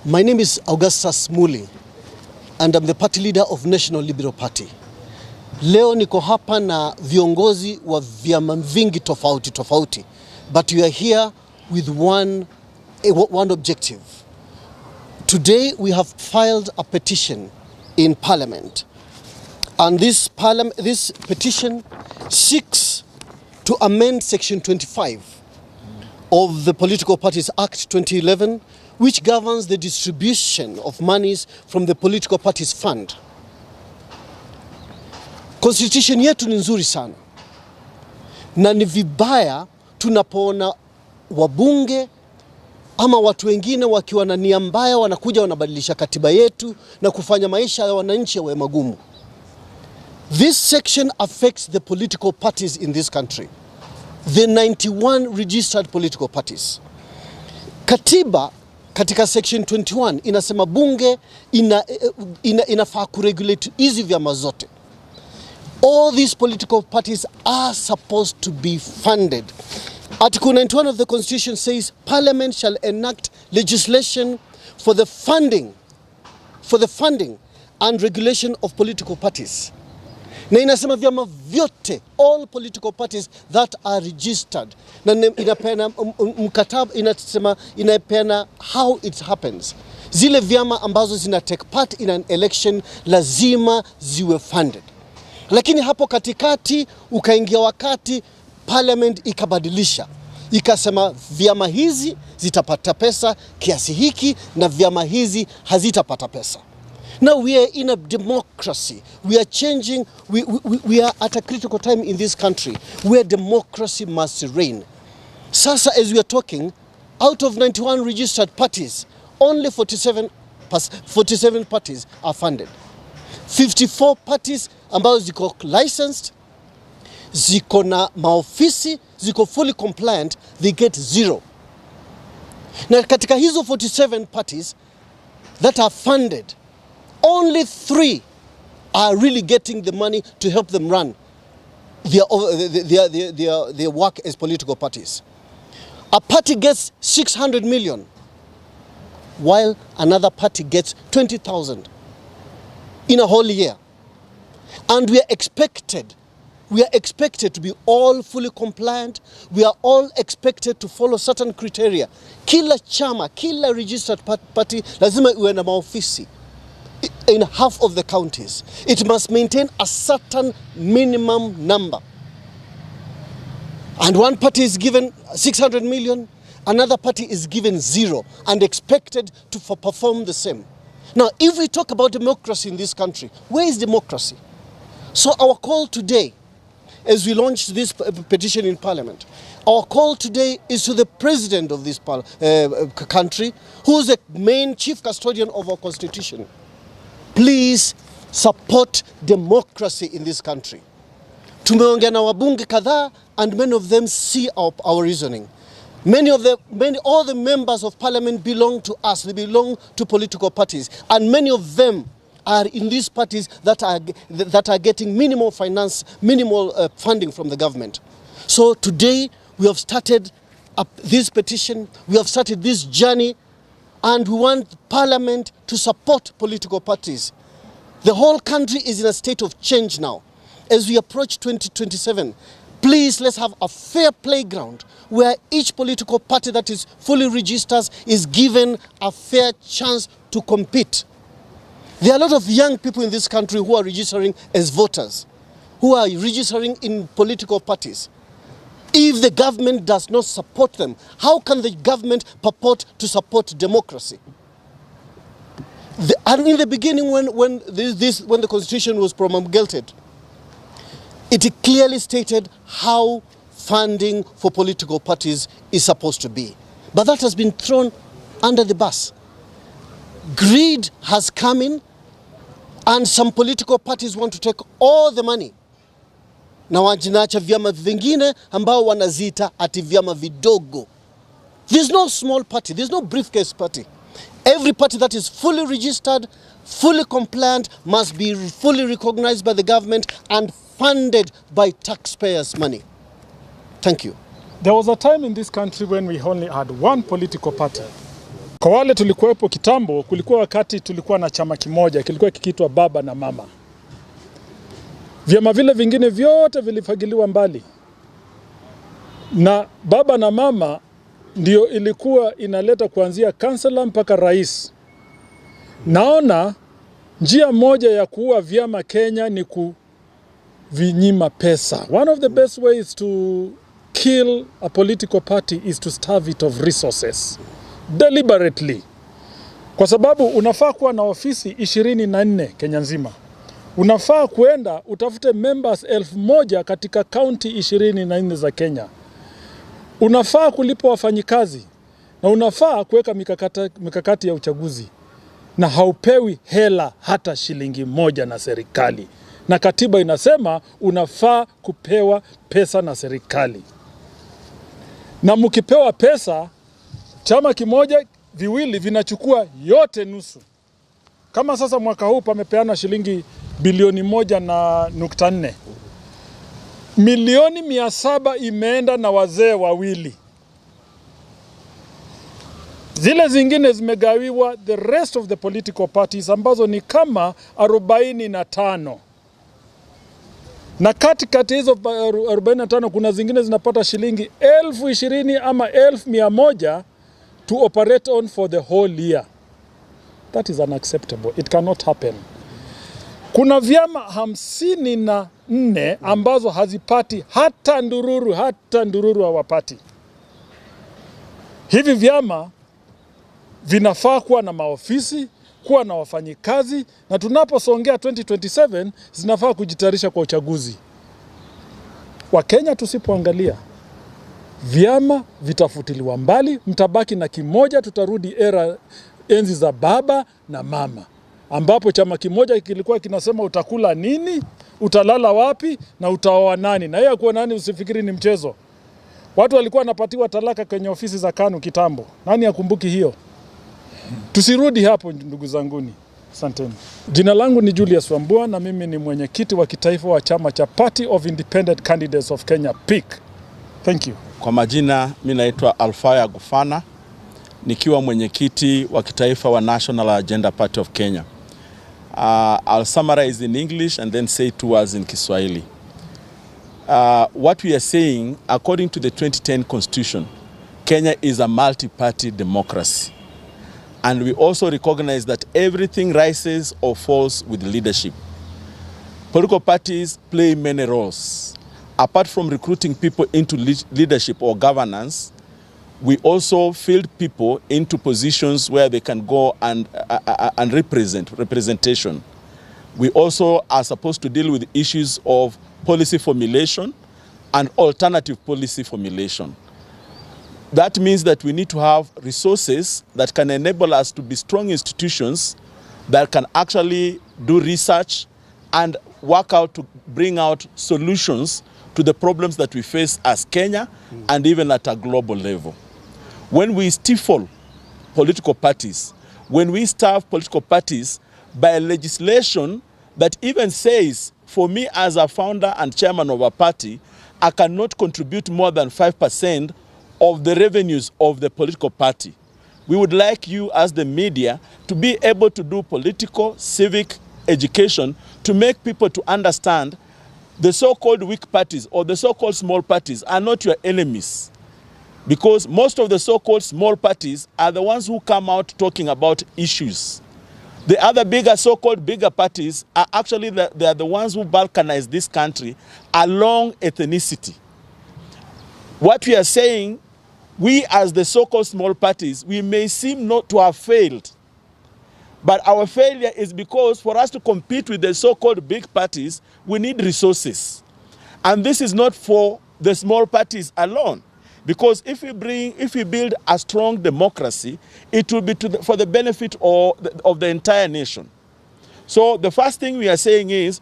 My name is Augustus Muli and I'm the party leader of National Liberal Party. Leo niko hapa na viongozi wa vyama vingi tofauti, but we are here with one objective. Today we have filed a petition in Parliament, and this petition seeks to amend Section 25 of the Political Parties Act 2011, which governs the distribution of monies from the political parties fund. Constitution yetu ni nzuri sana, na ni vibaya tunapoona wabunge ama watu wengine wakiwa na nia mbaya wanakuja wanabadilisha katiba yetu na kufanya maisha ya wananchi yawe magumu. This section affects the political parties in this country, the 91 registered political parties. Katiba katika section 21 inasema bunge inafaa kuregulate hizi vyama zote. All these political parties are supposed to be funded. Article 91 of the Constitution says Parliament shall enact legislation for the funding and regulation of political parties. Na inasema vyama vyote, all political parties that are registered, na inapeana mkataba, inapeana how it happens. Zile vyama ambazo zina take part in an election lazima ziwe funded. Lakini hapo katikati ukaingia wakati Parliament ikabadilisha, ikasema vyama hizi zitapata pesa kiasi hiki na vyama hizi hazitapata pesa. Now we are in a democracy. We are changing. We are at a critical time in this country where democracy must reign. Sasa, as we are talking, out of 91 registered parties, only 47 parties are funded. 54 parties ambazo ziko licensed, ziko na maofisi, ziko fully compliant, they get 0. Na katika hizo 47 parties that are funded, only 3 are really getting the money to help them run their work as political parties. A party gets 600 million, while another party gets 20,000 in a whole year. And we are expected to be all fully compliant. We are all expected to follow certain criteria. Kila chama, kila registered party lazima iwe na maofisi in half of the counties. It must maintain a certain minimum number. And one party is given 600 million, another party is given 0 and expected to perform the same. Now, if we talk about democracy in this country, where is democracy? So our call today, as we launch this petition in Parliament, our call today is to the President of this country, who is the main chief custodian of our Constitution. Please support democracy in this country. Tumeongea na wabunge kadhaa, and many of them see our reasoning. All the members of Parliament belong to us. They belong to political parties, and many of them are in these parties that are getting minimal funding from the government. So today we have started this petition. We have started this journey. And we want Parliament to support political parties. The whole country is in a state of change now. As we approach 2027, please let's have a fair playground where each political party that is fully registered is given a fair chance to compete. There are a lot of young people in this country who are registering as voters, who are registering in political parties. If the government does not support them, how can the government purport to support democracy? And in the beginning, when the Constitution was promulgated, it clearly stated how funding for political parties is supposed to be. But that has been thrown under the bus. Greed has come in, and some political parties want to take all the money. Na wajinacha vyama vingine ambao wanaziita ati vyama vidogo. There's no small party, there's no briefcase party. Every party that is fully registered, fully compliant, must be fully recognized by the government and funded by taxpayers' money. Thank you. There was a time in this country when we only had one political party, Kwa wale tulikuwepo kitambo, kulikuwa wakati tulikuwa na chama kimoja, kilikuwa kikiitwa Baba na Mama. Vyama vile vingine vyote vilifagiliwa mbali. Na Baba na Mama ndio ilikuwa inaleta kuanzia kansela mpaka rais. Naona njia moja ya kuua vyama Kenya ni kuvinyima pesa. One of the best ways to kill a political party is to starve it of resources. Deliberately. Kwa sababu unafaa kuwa na ofisi 24 Kenya nzima. Unafaa kuenda utafute members 1000 katika county 24 za Kenya. Unafaa kulipa wafanyikazi na unafaa kuweka mikakati ya uchaguzi. Na haupewi hela hata shilingi moja na serikali. Na katiba inasema unafaa kupewa pesa na serikali. Na mkipewa pesa, chama kimoja viwili vinachukua yote nusu. Kama sasa mwaka huu pamepeana shilingi bilioni 1.4. Milioni 700 imeenda na wazee wawili. Zile zingine zimegawiwa the rest of the political parties ambazo ni kama 45. Na katikati hizo 45 kuna zingine zinapata shilingi 20,000 ama 1,100 to operate on for the whole year. That is unacceptable. It cannot happen. Kuna vyama 54 ambazo hazipati hata ndururu hawapati. Hivi vyama vinafaa kuwa na maofisi, kuwa na wafanyikazi, na tunaposongea 2027 zinafaa kujitayarisha kwa uchaguzi. Wakenya tusipoangalia, vyama vitafutiliwa mbali, mtabaki na kimoja, tutarudi enzi za baba na mama. Ambapo chama kimoja kilikuwa kinasema utakula nini, utalala wapi na utaoa nani. Na yeye kuwa nani usifikiri ni mchezo. Watu walikuwa wanapatiwa talaka kwenye ofisi za KANU kitambo. Nani akumbuki hiyo? Tusirudi hapo ndugu zanguni. Asanteni. Jina langu ni Julius Wambua na mimi ni mwenyekiti wa kitaifa wa chama cha Party of Independent Candidates of Kenya, PIC. Thank you. Kwa majina mimi naitwa Alfaya Gufana nikiwa mwenyekiti wa kitaifa wa National Agenda Party of Kenya. I'll summarize in English and then say 2 words in Kiswahili. What we are saying, according to the 2010 Constitution, Kenya is a multi-party democracy. And we also recognize that everything rises or falls with leadership. Political parties play many roles. Apart from recruiting people into leadership or governance, we also field people into positions where they can go and representation. We also are supposed to deal with issues of policy formulation and alternative policy formulation. That means that we need to have resources that can enable us to be strong institutions that can actually do research and work out to bring out solutions to the problems that we face as Kenya and even at a global level. When we stifle political parties, when we starve political parties by legislation that even says, for me as a founder and chairman of a party, I cannot contribute more than 5% of the revenues of the political party. We would like you as the media to be able to do political, civic education to make people to understand the so-called weak parties or the so-called small parties are not your enemies. Because most of the so-called small parties are the ones who come out talking about issues. The other bigger so-called bigger parties are actually they are the ones who balkanize this country along ethnicity. What we are saying, we as the so-called small parties, we may seem not to have failed. But our failure is because for us to compete with the so-called big parties, we need resources. And this is not for the small parties alone. Because if we build a strong democracy, it will be for the benefit of the entire nation. So the first thing we are saying is,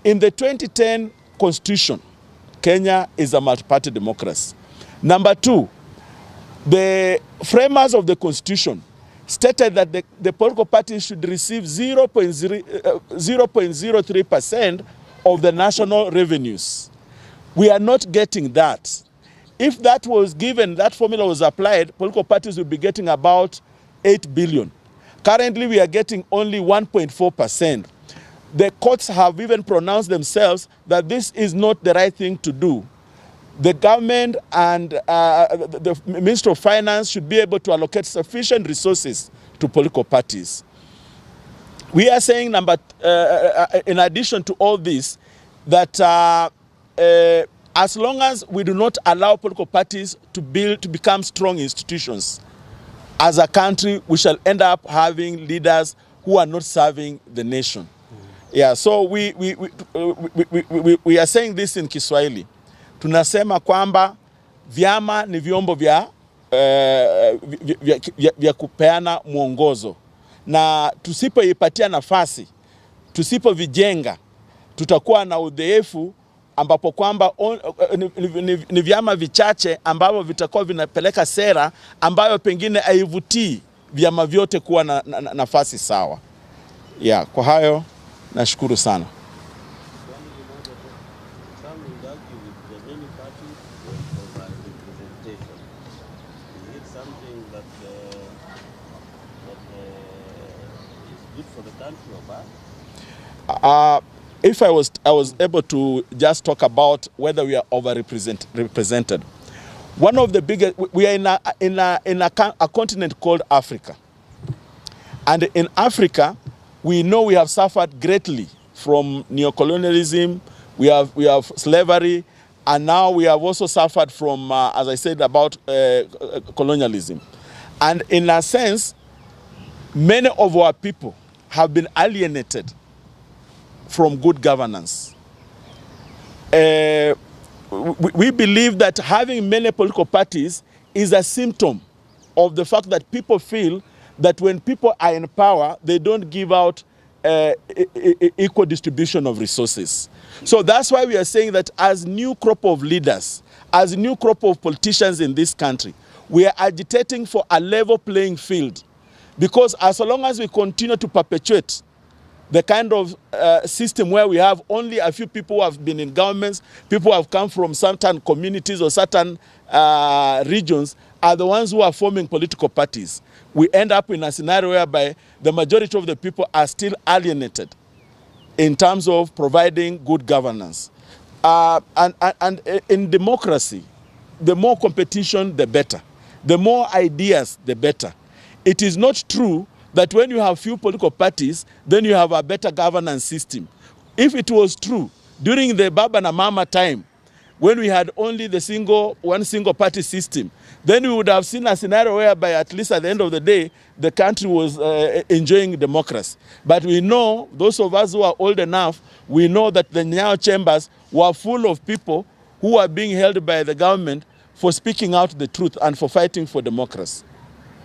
in the 2010 Constitution, Kenya is a multi-party democracy. Number 2, the framers of the Constitution stated that the political parties should receive 0.03% of the national revenues. We are not getting that. If that was given, that formula was applied, political parties would be getting about 8 billion. Currently, we are getting only 1.4%. The courts have even pronounced themselves that this is not the right thing to do. The government and the Minister of Finance should be able to allocate sufficient resources to political parties. We are saying, in addition to all this, that as long as we do not allow political parties to become strong institutions, as a country, we shall end up having leaders who are not serving the nation. Yeah, so we are saying this in Kiswahili. Tunasema kwamba vyama ni vyombo vya kupeana mwongozo, na tusipoipatia nafasi, tusipovijenga, tutakuwa na udhaifu ambapo kwamba ni vyama vichache ambavyo vitakuwa vinapeleka sera ambayo pengine haivutii vyama vyote kuwa na nafasi sawa. Yeah, kwa hayo nashukuru sana. If I was able to just talk about whether we are overrepresented. One of the biggest, we are in a continent called Africa. And in Africa, we know we have suffered greatly from neocolonialism, we have slavery, and now we have also suffered from, as I said, about colonialism. And in a sense, many of our people have been alienated from good governance. We believe that having many political parties is a symptom of the fact that people feel that when people are in power, they don't give out equal distribution of resources. So that's why we are saying that as new crop of leaders, as new crop of politicians in this country, we are agitating for a level playing field. Because as long as we continue to perpetuate the kind of system where we have only a few people who have been in governments, people who have come from certain communities or certain regions, are the ones who are forming political parties, we end up in a scenario whereby the majority of the people are still alienated in terms of providing good governance. And in democracy, the more competition, the better. The more ideas, the better. It is not true that when you have few political parties, then you have a better governance system. If it was true, during the Baba na Mama time, when we had only one single party system, then we would have seen a scenario whereby at least at the end of the day, the country was enjoying democracy. But we know, those of us who are old enough, we know that the Nyayo chambers were full of people who are being held by the government for speaking out the truth and for fighting for democracy.